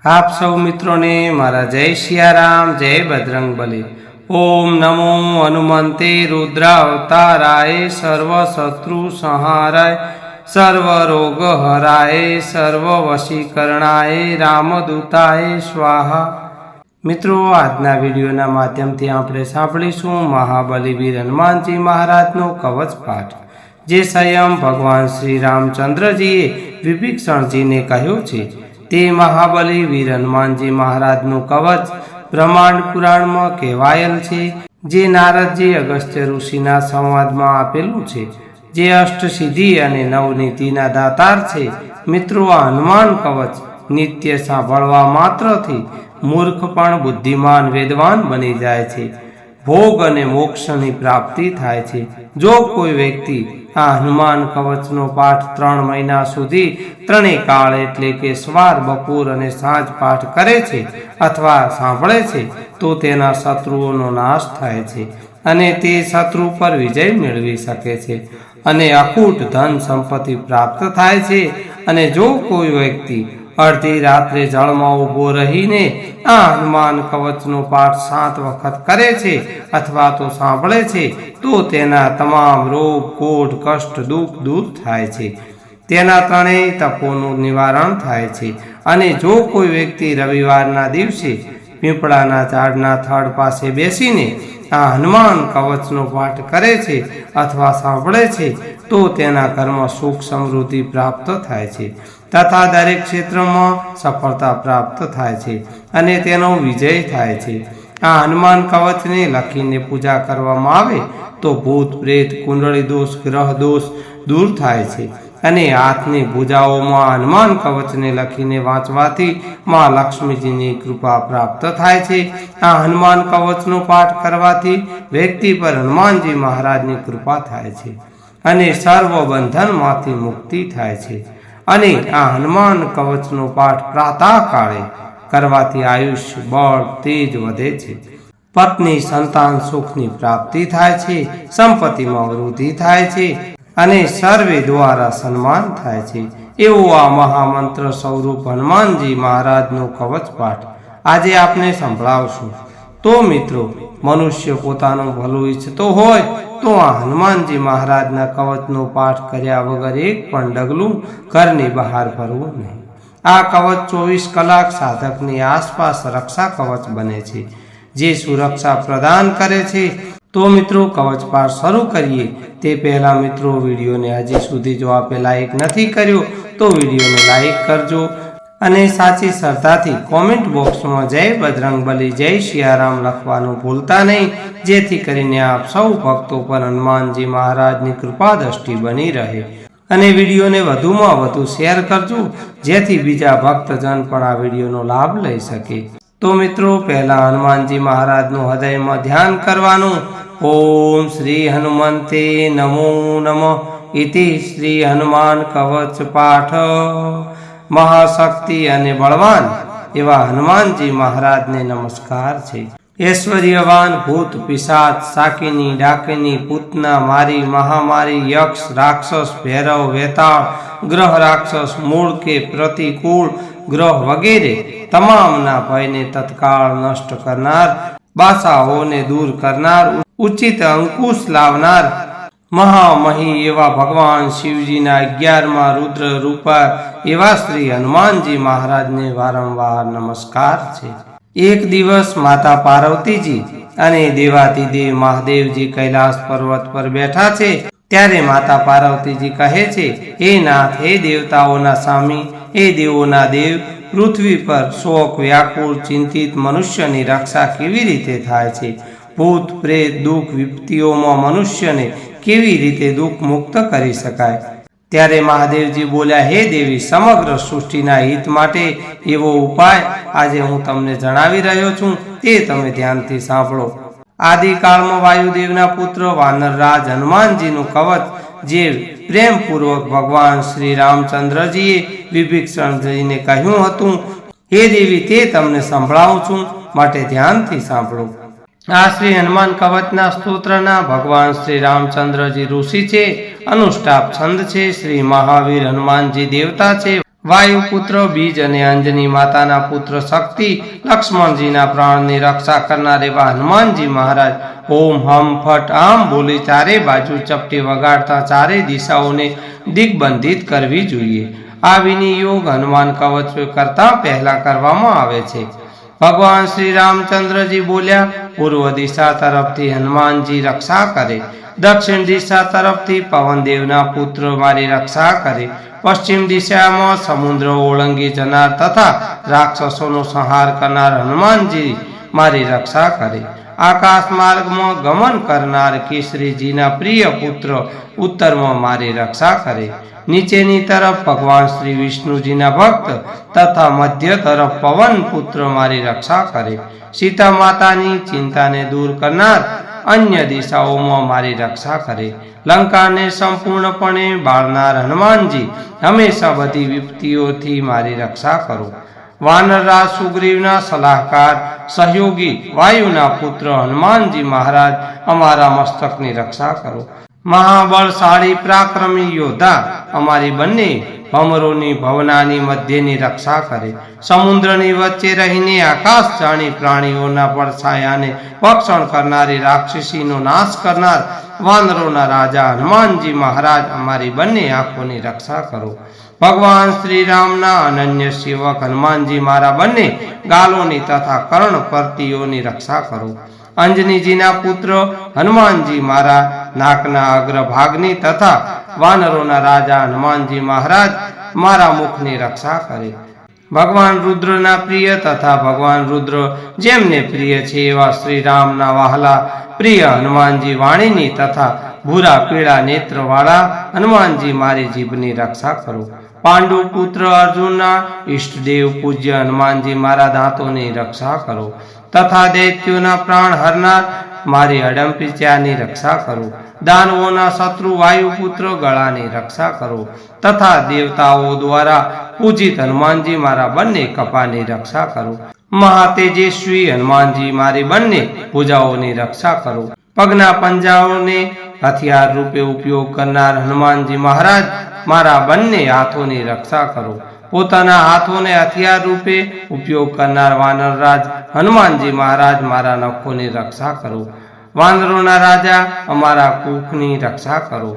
आप सौ मित्रों ने मारा जय सियाराम, जय बजरंगबली। ओम नमो हनुमंते रुद्रावताराय, सर्व शत्रु संहाराय, सर्व रोग हराय, सर्व वशीकरणाय, रामदूताय स्वाहा। मित्रों, आजना विडियोना माध्यमथी आपणे सांभळीशुं महाबली वीर हनुमानजी महाराजनो कवच पाठ, जे स्वयं भगवान श्री रामचंद्रजीए विभीषणजीने कह्यो छे। ते महाबली वीर हनुमानजी महाराजनु कवच ब्रह्मांड पुराण में कहेवायेल छे, जे नारदजी अगस्त्य ऋषिना संवादमां आपेलुं छे, जे अष्टसिद्धि अने नवनीतिना दातार छे। मित्रों, आ हनुमान कवच नित्य सांभळवा मात्रथी मूर्ख पण बुद्धिमान वेदवान बनी जाय छे। भोग अने मोक्षनी प्राप्ति थाय छे। जो कोई व्यक्ति आ हनुमान कवचनो पाठ 3 महीना सुधी त्रणेय काल एटले के सवार, बपोर अने सांज पाठ करे छे अथवा सांभळे छे, तो तेना शत्रुओनो नाश थाय छे अने ते शत्रु पर विजय मेळवी सके छे अने अखूट धन संपत्ति प्राप्त थाय छे। अने जो कोई व्यक्ति अर्धी रात्रे जळमां ऊभो रहीने आ हनुमान कवचनो पाठ 7 वखत करे छे अथवा तो सांभळे छे, तो तेना तमाम रोग, कोढ़, कष्ट, दुख दूर थाय छे। तेना त्रणेय तपोनुं निवारण थाय छे। अने जो कोई व्यक्ति रविवारना दिवसे पीपळाना झाडना थड पासे बेसीने आ हनुमान कवचनो पाठ करे छे अथवा सांभळे छे, तो तेना घरमां सुख समृद्धि प्राप्त थाय छे तथा दरेक क्षेत्र में सफलता प्राप्त थाय छे अने तेनो विजय थाय छे। आ हनुमान कवच ने लखीने पूजा करवामां आवे तो भूत प्रेत, कुंडली दोष, ग्रह दोष दूर थाय छे अने हाथनी भुजाओमां हनुमान कवच ने लखीने वांचवाथी मां लक्ष्मीजीनी कृपा प्राप्त थाय छे। आ हनुमान कवचनो पाठ करवाथी व्यक्ति पर हनुमानजी महाराजनी कृपा थाय छे अने सर्व बंधनमांथी मुक्ति थाय छे। अने आ हनुमान कवचनो पाठ प्रातः काळे करवाथी आयुष्य, बळ, तेज वधे छे। पत्नी संतान सुखनी प्राप्ति थाय छे, संपत्तिमां वृद्धि थाय छे अने सर्वे द्वारा सन्मान थाय छे। एवो आ महामंत्र स्वरूप हनुमानजी महाराजनो कवच पाठ आजे आपने संभळावशुं। तो मित्रों, मनुष्य पोतानुं भલું ઈચ્છતો હોય तो आ हनुमानजी महाराजना कवचनो पाठ कर्या वगर एक पण डगलुं घरनी बहार भरवुं नहीं। आ कवच 24 कलाक साधकनी आसपास रक्षा कवच बने छे, जे सुरक्षा प्रदान करे छे। तो मित्रों, कवच पाठ शुरू करिए ते पहला मित्रों, विडियो ने हजी सुधी जो आपे लाइक नहीं कर्यो तो विडियो ने लाइक करजो अने साची श्रद्धाथी कॉमेंट बॉक्स में जय बजरंगबली, जय सियाराम लखवानुं भूलता नहीं, जेथी करीने आप सौ भक्तों पर हनुमानजी महाराजनी कृपा दृष्टि बनी रहे। अने विडियो ने वधुमां वधु शेर करजो, जेथी बीजा भक्तजन पण आ विडियोनो लाभ लई सके। तो मित्रों, पहला हनुमानजी महाराजनुं हृदय में ध्यान करवानुं। ओम श्री हनुमंते नमो नमः इति श्री हनुमान कवच पाठ। महाशक्ति अने बलवान एवा हनुमानजी महाराज ने नमस्कार छे। ऐश्वर्यवान भूत पिशाच, साकिनी, डाकिनी, पूतना, मारी, महामारी, यक्ष, राक्षस, भैरव, वेताळ, ग्रह राक्षस, मूळ के प्रतिकूल ग्रह वगैरे तमामना भयने तत्काल नष्ट करनार, बासाओने दूर करनार, उचित अंकुश लावनार महामही एवा भगवान शिवजीना 11मा रुद्र रूपा एवा श्री हनुमानजी महाराज ने वारंवार नमस्कार छे। एक दिवस माता पार्वतीजी अने देवाधिदेव महादेवजी कैलाश पर्वत पर बैठा छे, त्यारे माता पार्वतीजी कहे छे, हे नाथ, हे देवताओना स्वामी, हे देवोना देव, पृथ्वी पर शोक, व्याकुल, चिंतित मनुष्यनी रक्षा केवी रीते थाय छे? भूत प्रेत दुख विपत्तिओमां मनुष्यने केवी रीते दुख मुक्त करी शकाय? त्यारे महादेवजी बोल्या, हे देवी, समग्र सृष्टिना हित माटे एवो उपाय आजे हूँ तमने जणावी रह्यो छुं, ते तमे ध्यानथी सांभळो। आदिकाळमां वायुदेवना पुत्र वानरराज हनुमानजीनुं कवच जे प्रेमपूर्वक भगवान श्री रामचंद्रजीए विभीषणजीने कह्युं हतुं, हे देवी, ते तमने संभळावुं छुं, माटे ध्यानथी सांभळो। आ श्री हनुमान कवचना स्तोत्रना भगवान श्री रामचंद्रजी ऋषि छे, अनुष्ठाप छंद छे। श्री महावीर हनुमानजी देवता छे। વાયુપુત્ર બીજ અને અંજની માતાના પુત્ર શક્તિ લક્ષ્મણજીના પ્રાણની રક્ષા કરનાર એવા હનુમાનજી મહારાજ ઓમ હમ ફટ આમ બોલી ચારે બાજુ ચપટી વગાડતા ચારે દિશાઓને દિગ્બંધિત કરવી જોઈએ। આ વિનિયોગ હનુમાન કવચ કરતા પહેલા કરવામાં આવે છે। ભગવાન શ્રી રામચંદ્રજી બોલ્યા, પૂર્વ દિશા તરફથી હનુમાનજી રક્ષા કરે, દક્ષિણ દિશા તરફથી પવનદેવના પુત્ર મારી રક્ષા કરે, પશ્ચિમ દિશામાં સમુદ્ર ઓળંગી જનાર તથા રાક્ષસોનો સંહાર કરનાર હનુમાનજી મારી રક્ષા કરે, આકાશ માર્ગમાં ગમન કરનાર કેસરીજીના પ્રિય પુત્ર ઉત્તરમાં મારી રક્ષા કરે, નીચેની તરફ ભગવાન શ્રી વિષ્ણુજીના ભક્ત તથા મધ્ય તરફ પવન પુત્ર મારી રક્ષા કરે, સીતા માતાની ચિંતાને દૂર કરનાર અન્ય દિશાઓમાં મારી રક્ષા કરે, લંકાને સંપૂર્ણપણે બાળનાર હનુમાનજી હંમેશા બધી વિપત્તિઓથી મારી રક્ષા કરો। વાનરરાજ સુગ્રીવના સલાહકાર સહયોગી વાયુના પુત્ર હનુમાનજી મહારાજ અમારા મસ્તકની રક્ષા કરો। મહાબળશાળી પરાક્રમી યોદ્ધા અમારી બંને ભમરોની ભવનાની મધ્યની રક્ષા કરે, સમુદ્રની વચ્ચે રહીને આકાશ જાણી પ્રાણીઓના પડછાયાને ભક્ષણ કરનારી રાક્ષસીનો નાશ કરનાર વાનરોના રાજા હનુમાનજી મહારાજ અમારી બંને આંખોની રક્ષા કરો। ભગવાન શ્રી રામના અનન્ય સેવક હનુમાનજી મારા બંને ગાલોની તથા કર્ણ પરતીઓની રક્ષા કરો। અંજનીજીના પુત્ર હનુમાનજી મારા નાકના અગ્રભાગની તથા વાનરોના રાજા હનુમાનજી મહારાજ મારા મુખની રક્ષા કરે। ભગવાન રુદ્રના પ્રિય તથા ભગવાન રુદ્ર જેમને પ્રિય છે એવા શ્રી રામના વહાલા પ્રિય હનુમાનજી વાણીની તથા ભૂરા પીળા નેત્રવાળા હનુમાનજી મારી જીભની રક્ષા કરો। પાંડુ પુત્ર અર્જુનના ઈષ્ટદેવ પૂજ્ય હનુમાનજી મારા દાંતોની રક્ષા કરો તથા દૈત્યોના પ્રાણ હરનાર મારી અડમ્પિચાની રક્ષા કરો। દાનવોના શત્રુ વાયુપુત્ર ગળાની રક્ષા કરો તથા દેવતાઓ દ્વારા પૂજિત હનુમાનજી મારા બંને કપાની રક્ષા કરો। મહાતેજસ્વી હનુમાનજી મારી બંને ભુજાઓની રક્ષા કરો। પગના પંજાઓને હથિયાર રૂપે ઉપયોગ કરનાર હનુમાનજી મહારાજ મારા બંને હાથોની રક્ષા કરો। પોતાના હાથોને હથિયાર રૂપે ઉપયોગ કરનાર વાનરરાજ હનુમાનજી મહારાજ મારા નખોની રક્ષા કરો। વાનરોના રાજા અમારા કુખની રક્ષા કરો।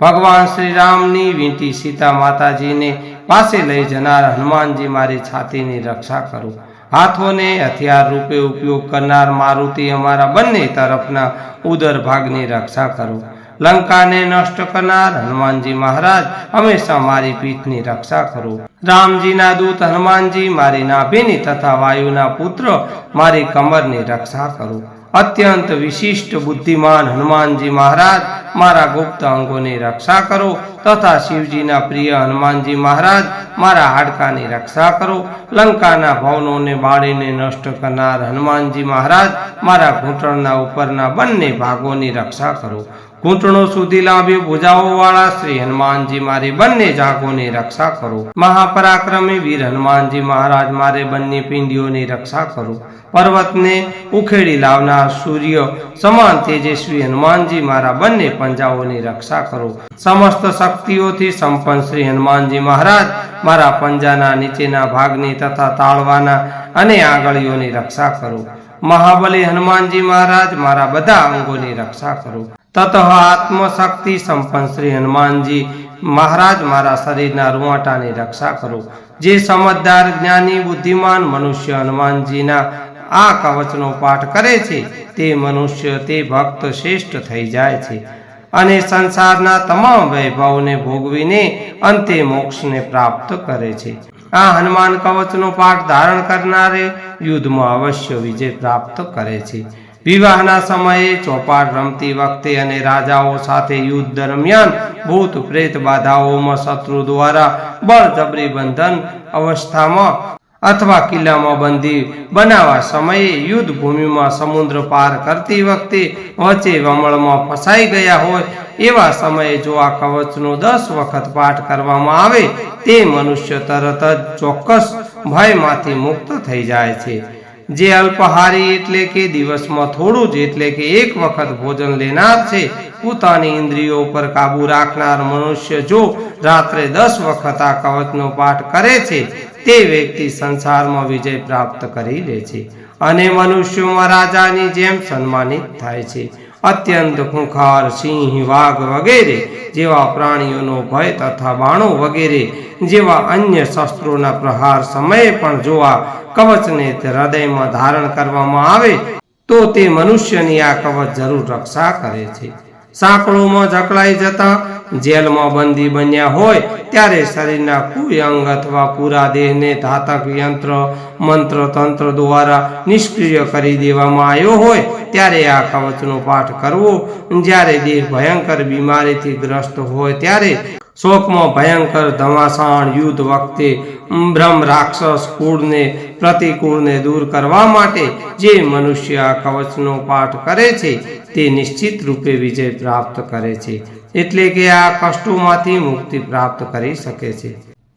ભગવાન શ્રી રામની વીંટી સીતા માતાજીને પાસે લઈ જનાર હનુમાનજી મારી છાતીની રક્ષા કરો। હાથોને હથિયાર રૂપે ઉપયોગ કરનાર મારુતિ અમારા બંને તરફના ઉદર ભાગની રક્ષા કરો। લંકાને નષ્ટ કરનાર હનુમાનજી મહારાજ હંમેશા મારી પીઠની રક્ષા કરો। રામજીના દૂત હનુમાનજી મારી નાભિની તથા વાયુના પુત્ર મારી કમરની રક્ષા કરો। અત્યંત વિશિષ્ટ બુદ્ધિમાન હનુમાનજી મહારાજ મારા ગુપ્ત અંગોની રક્ષા કરો તથા શિવજીના પ્રિય હનુમાનજી મહારાજ મારા હાડકાની રક્ષા કરો। લંકાના ભવનોને બાળીને નષ્ટ કરનાર હનુમાનજી મહારાજ મારા ઘૂંટણના ઉપરના બંને ભાગોની રક્ષા કરો। ઘૂંટણો સુધી લાંબી ભુજાઓ વાળા શ્રી હનુમાનજી મારી બંને જાગોની રક્ષા કરો। મહાપરાક્રમી વીર હનુમાનજી મહારાજ મારે બંને પિંડીઓની રક્ષા કરો। પર્વતને ઉખેડી લાવનાર સૂર્ય સમાન તેજસ્વી હનુમાનજી મારા બંને પંજાઓની રક્ષા કરો। સમસ્ત શક્તિઓથી સંપન્ન શ્રી હનુમાનજી મહારાજ મારા પંજાના નીચેના ભાગની તથા તાળવાના અને આંગળીઓની રક્ષા કરો। મહાબલી હનુમાનજી મહારાજ મારા બધા અંગોની રક્ષા કરો। તતઃ આત્મશક્તિ સંપન્ન શ્રી હનુમાનજી મહારાજ મારા શરીરના રૂવાટાની રક્ષા કરો। જે સમજદાર જ્ઞાની બુદ્ધિમાન મનુષ્ય હનુમાનજીના આ કવચનો પાઠ કરે છે તે મનુષ્ય તે ભક્ત શ્રેષ્ઠ થઈ જાય છે અને સંસારના તમામ વૈભવને ભોગવીને અંતે મોક્ષને પ્રાપ્ત કરે છે। આ હનુમાન કવચનો પાઠ ધારણ કરનારે યુદ્ધમાં અવશ્ય વિજય પ્રાપ્ત કરે છે। વિવાહના સમયે ચોપાટ રમતી વખતે અને રાજાઓ સાથે યુદ્ધ દરમિયાન ભૂત પ્રેત બાધાઓમાં શત્રુ દ્વારા બળજબરી બંધન અવસ્થામાં અથવા કિલ્લામાં બંધી બનાવવા સમયે યુદ્ધ ભૂમિમાં સમુદ્ર પાર કરતી વખતે વચ્ચે વમળમાં ફસાઈ ગયા હોય એવા સમયે જો આ કવચનો 10 વખત પાઠ કરવામાં આવે તે મનુષ્ય તરત જ ચોક્કસ ભયમાંથી મુક્ત થઈ જાય છે। જે અલ્પહારી એટલે કે દિવસમાં થોડું જ એટલે કે એક વખત ભોજન લેનાર છે, પોતાની ઇન્દ્રિયો પર કાબુ રાખનાર મનુષ્ય જો રાત્રે 10 વખત આ કવચનો પાઠ કરે છે, તે વ્યક્તિ સંસારમાં વિજય પ્રાપ્ત કરી લે છે અને મનુષ્યોમાં રાજાની જેમ સન્માનિત થાય છે. અત્યંત ખૂંખાર સિંહ, વાઘ વગેરે જેવા પ્રાણીઓનો ભય તથા બાણો વગેરે જેવા અન્ય શસ્ત્રોના પ્રહાર સમયે પણ જો આ કવચને હૃદયમાં ધારણ કરવામાં આવે તો તે મનુષ્યની આ કવચ જરૂર રક્ષા કરે છે. સાંકળોમાં જકડાઈ જતા જેલમાં બંદી બન્યા હોય ત્યારે શરીરના કોઈ અંગ અથવા પૂરા દેહને ધાતક યંત્ર, મંત્ર, તંત્ર દ્વારા નિષ્ક્રિય કરી દેવામાં આવ્યો હોય ત્યારે આ કવચનો પાઠ કરવો. જ્યારે દેહ ભયંકર બીમારીથી ગ્રસ્ત હોય ત્યારે શોકમાં ભયંકર ધમાસાણ યુદ્ધ વખતે બ્રહ્મ રાક્ષસ કુળને પ્રતિકૂળને દૂર કરવા માટે જે મનુષ્ય આ કવચનો પાઠ કરે છે તે નિશ્ચિત રૂપે વિજય પ્રાપ્ત કરે છે, એટલે કે આ કષ્ટોમાંથી મુક્તિ પ્રાપ્ત કરી શકે છે.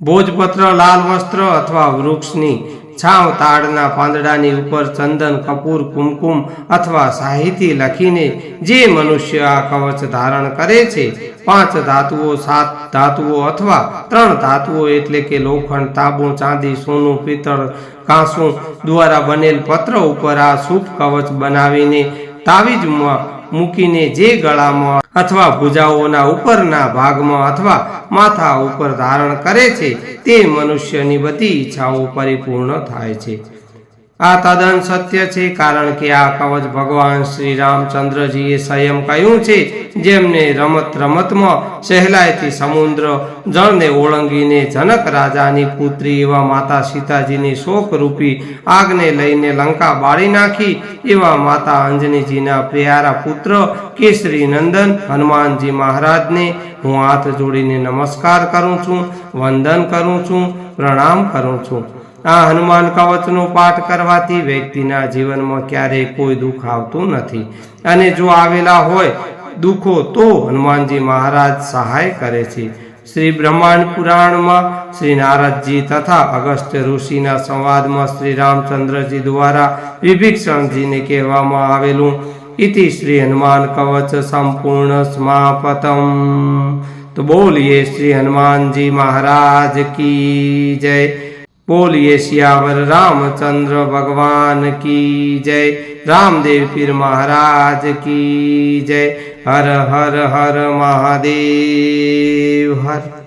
ભોજપત્ર, લાલ વસ્ત્ર અથવા વૃક્ષની છાવ, તાડના પાંદડાની ઉપર ચંદન, કપૂર, કુમકુમ અથવા શાહીથી લખીને જે મનુષ્ય આ કવચ ધારણ કરે છે, 5 ધાતુઓ, 7 ધાતુઓ અથવા 3 ધાતુઓ એટલે કે લોખંડ, તાંબુ, ચાંદી, સોનું, પિત્તળ, કાંસુ દ્વારા બનેલ પત્ર ઉપર આ શુભ કવચ બનાવીને તાવીજમાં મૂકીને જે ગળામાં અથવા ભુજાઓના ઉપરના ભાગમાં અથવા માથા ઉપર ધારણ કરે છે, તે મનુષ્યની બધી ઈચ્છાઓ પરિપૂર્ણ થાય છે. આ તદ્દન સત્ય છે, કારણ કે આ કવચ ભગવાન શ્રી રામચંદ્રજીએ સ્વયં કહ્યું છે, જેમને રમત રમતમાં સહેલાઈથી સમુદ્ર જળને ઓળંગીને જનક રાજાની પુત્રી એવા માતા સીતાજીની શોકરૂપી આગને લઈને લંકા બાળી નાખી, એવા માતા અંજનીજીના પ્યારા પુત્ર કેસરી નંદન હનુમાનજી મહારાજને હું હાથ જોડીને નમસ્કાર કરું છું, વંદન કરું છું, પ્રણામ કરું છું. આ હનુમાન કવચનો પાઠ કરવાથી વ્યક્તિના જીવનમાં ક્યારેય કોઈ દુઃખ આવતું નથી, અને જો આવેલા હોય દુઃખો તો હનુમાનજી મહારાજ સહાય કરે છે. શ્રી બ્રહ્માંડ પુરાણમાં શ્રી નારદજી તથા અગસ્ત્ય ઋષિના સંવાદમાં શ્રી રામચંદ્રજી દ્વારા વિભીષણજીને કહેવામાં આવેલું ઇતિ શ્રી હનુમાન કવચ સંપૂર્ણ સમાપતમ. તો બોલીએ શ્રી હનુમાનજી મહારાજ કી જય. बोलिए सियावर रामचंद्र भगवान की जय. रामदेव पीर महाराज की जय. हर हर हर महादेव हर.